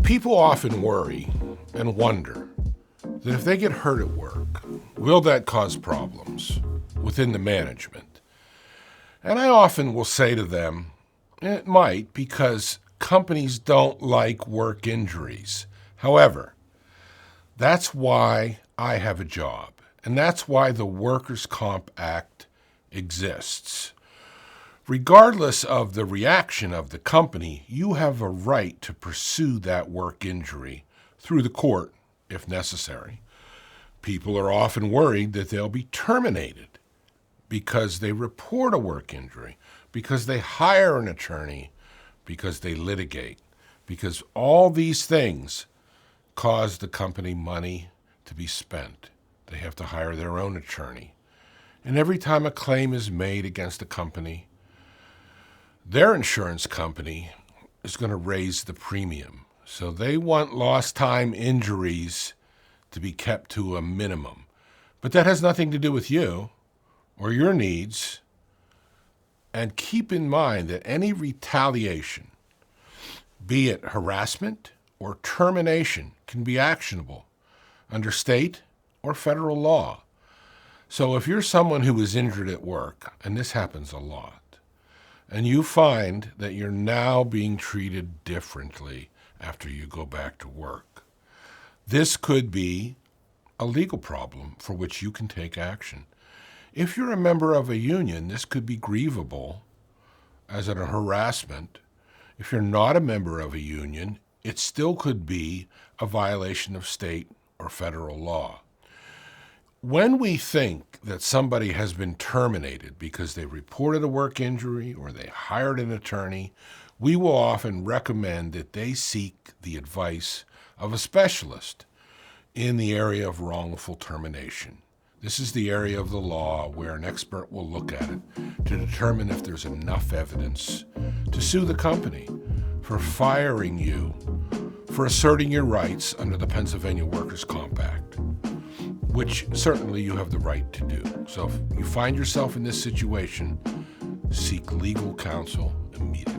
People often worry and wonder that if they get hurt at work, will that cause problems within the management? And I often will say to them, it might, because companies don't like work injuries. However, that's why I have a job, and that's why the Workers' Comp Act exists. Regardless of the reaction of the company, you have a right to pursue that work injury through the court if necessary. People are often worried that they'll be terminated because they report a work injury, because they hire an attorney, because they litigate, because all these things cause the company money to be spent. They have to hire their own attorney. And every time a claim is made against a company, their insurance company is going to raise the premium. So they want lost time injuries to be kept to a minimum. But that has nothing to do with you or your needs. And keep in mind that any retaliation, be it harassment or termination, can be actionable under state or federal law. So if you're someone who is injured at work, and this happens a lot, and you find that you're now being treated differently after you go back to work, this could be a legal problem for which you can take action. If you're a member of a union, this could be grievable as a harassment. If you're not a member of a union, it still could be a violation of state or federal law. When we think that somebody has been terminated because they reported a work injury or they hired an attorney, we will often recommend that they seek the advice of a specialist in the area of wrongful termination. This is the area of the law where an expert will look at it to determine if there's enough evidence to sue the company for firing you for asserting your rights under the Pennsylvania Workers' Comp Act, which certainly you have the right to do. So if you find yourself in this situation, seek legal counsel immediately.